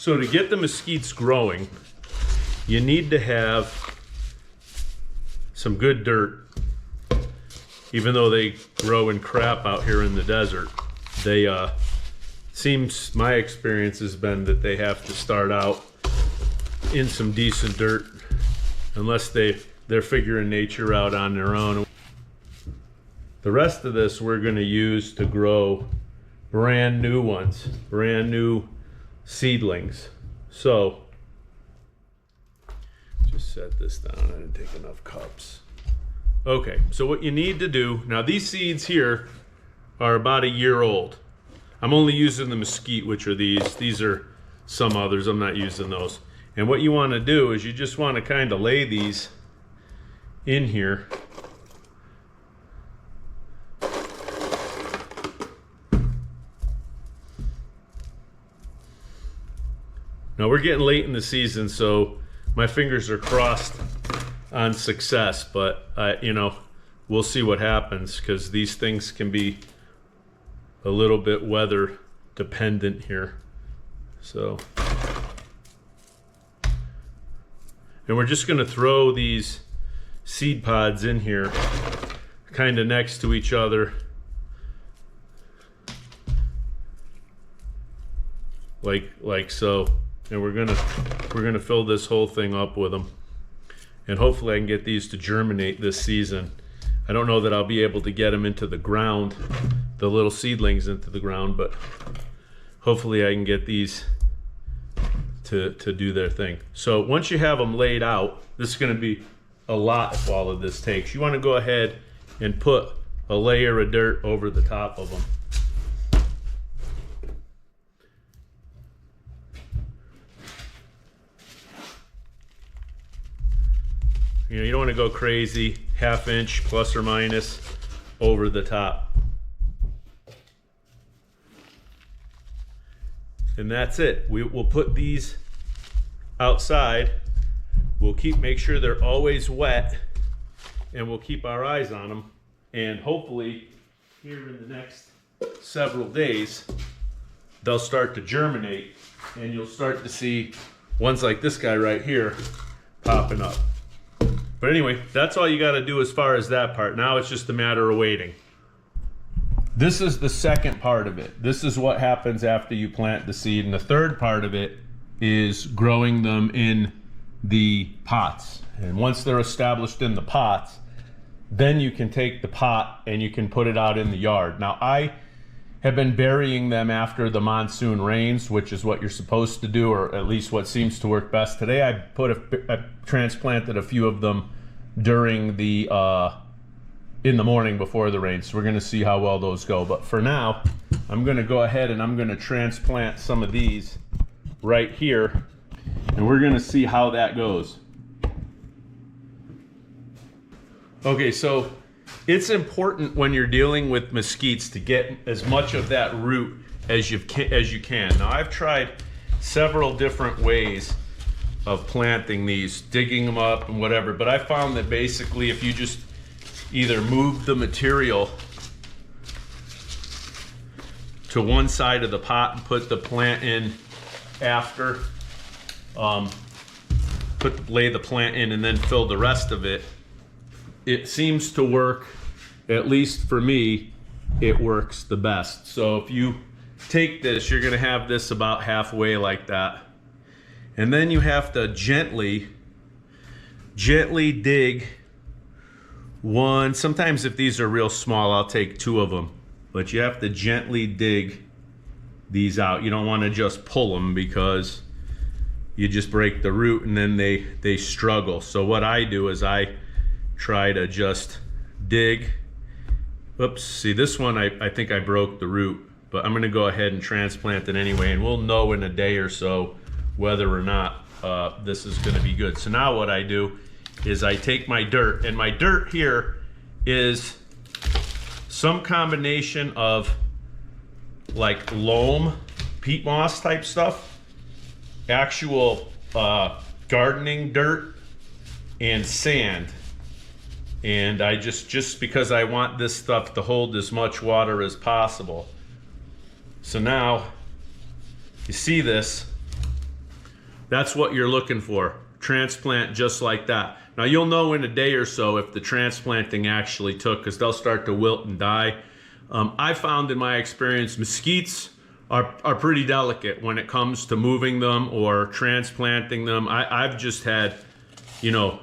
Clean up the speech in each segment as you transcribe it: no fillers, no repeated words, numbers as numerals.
So to get the mesquites growing, you need to have some good dirt. Even though they grow in crap out here in the desert, they seems, my experience has been that they have to start out in some decent dirt, unless they're figuring nature out on their own. The rest of this we're going to use to grow brand new ones, brand new seedlings. So just set this down. I didn't take enough cups. Okay, so what you need to do, now these seeds here are about a year old. I'm only using the mesquite, which are these. These are some others, I'm not using those. And what you want to do is you just want to kind of lay these in here. Now we're getting late in the season, so my fingers are crossed on success, but you know, we'll see what happens, because these things can be a little bit weather dependent here. So, and we're just going to throw these seed pods in here kind of next to each other, like so, and we're gonna fill this whole thing up with them. And hopefully I can get these to germinate this season. I don't know that I'll be able to get them into the ground, the little seedlings into the ground, but hopefully I can get these to do their thing. So once you have them laid out, this is going to be a lot of all of this takes. You want to go ahead and put a layer of dirt over the top of them. You know, you don't want to go crazy, ½ inch plus or minus over the top. And that's it. We'll put these outside. We'll make sure they're always wet, and we'll keep our eyes on them. And hopefully here in the next several days, they'll start to germinate, and you'll start to see ones like this guy right here popping up. But anyway, that's all you got to do as far as that part. Now it's just a matter of waiting. This is the second part of it. This is what happens after you plant the seed. And the third part of it is growing them in the pots. And once they're established in the pots, then you can take the pot and you can put it out in the yard. Now I have been burying them after the monsoon rains, which is what you're supposed to do, or at least what seems to work best. Today I transplanted a few of them during the in the morning before the rain, so we're going to see how well those go. But for now, I'm going to go ahead and I'm going to transplant some of these right here, and we're going to see how that goes. Okay, so it's important when you're dealing with mesquites to get as much of that root as you can. Now I've tried several different ways of planting these, digging them up and whatever, but I found that basically if you just either move the material to one side of the pot and put the plant in after, lay the plant in and then fill the rest of it, it seems to work, at least for me, it works the best. So if you take this, you're gonna have this about halfway like that. And then you have to gently dig one. Sometimes if these are real small, I'll take 2 of them. But you have to gently dig these out. You don't wanna just pull them, because you just break the root and then they struggle. So what I do is I try to just dig. Oops, see this one, I think I broke the root, but I'm gonna go ahead and transplant it anyway, and we'll know in a day or so whether or not this is gonna be good. So now what I do is I take my dirt, and my dirt here is some combination of like loam, peat moss type stuff, actual gardening dirt, and sand. And I just because I want this stuff to hold as much water as possible. So now, you see this, That's what you're looking for. Transplant just like that. Now you'll know in a day or so if the transplanting actually took, because they'll start to wilt and die. I found in my experience mesquites are pretty delicate when it comes to moving them or transplanting them. I've just had, you know,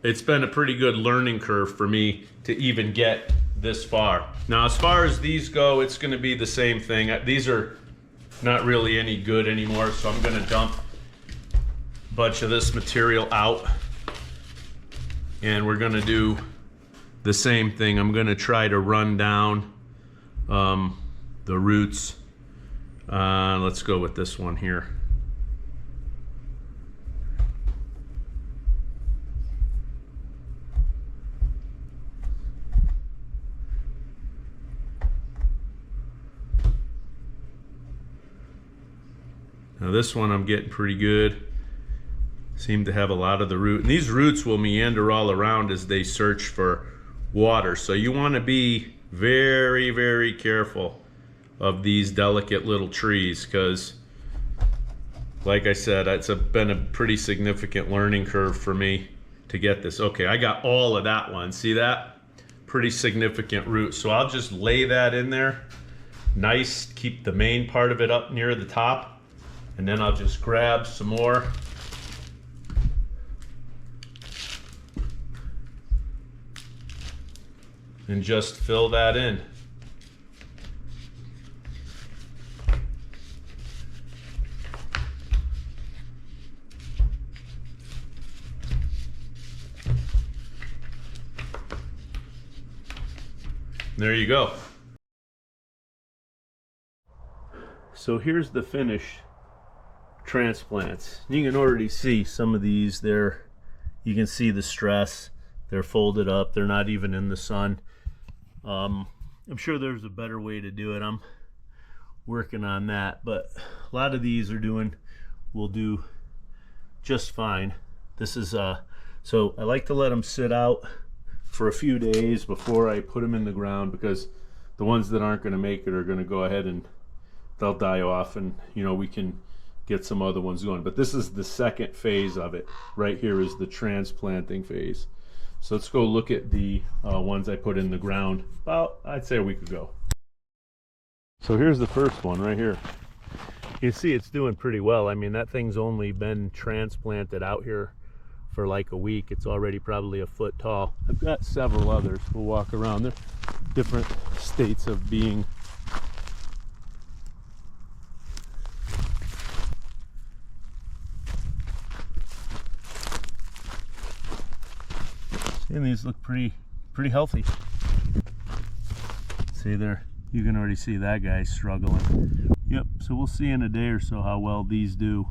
it's been a pretty good learning curve for me to even get this far. Now as far as these go, it's going to be the same thing. These are not really any good anymore, so I'm going to dump a bunch of this material out, and we're going to do the same thing. I'm going to try to run down the roots. Let's go with this one here. Now this one I'm getting pretty good. Seem to have a lot of the root. And these roots will meander all around as they search for water. So you want to be very, very careful of these delicate little trees, because like I said, it's been a pretty significant learning curve for me to get this. Okay, I got all of that one. See that? Pretty significant root. So I'll just lay that in there. Nice, keep the main part of it up near the top. And then I'll just grab some more. And just fill that in. There you go. So here's the finished transplants. You can already see some of these there. You can see the stress. They're folded up. They're not even in the sun. I'm sure there's a better way to do it. I'm working on that, but a lot of these will do just fine. This is so I like to let them sit out for a few days before I put them in the ground, because the ones that aren't going to make it are going to go ahead and they'll die off, and you know, we can get some other ones going. But this is the second phase of it. Right here is the transplanting phase. So let's go look at the ones I put in the ground about, I'd say, a week ago. So here's the first one right here. You see it's doing pretty well. I mean, that thing's only been transplanted out here for like a week. It's already probably a foot tall. I've got several others. We'll walk around. They're different states of being. And these look pretty healthy. See there, you can already see that guy's struggling. Yep, so we'll see in a day or so how well these do.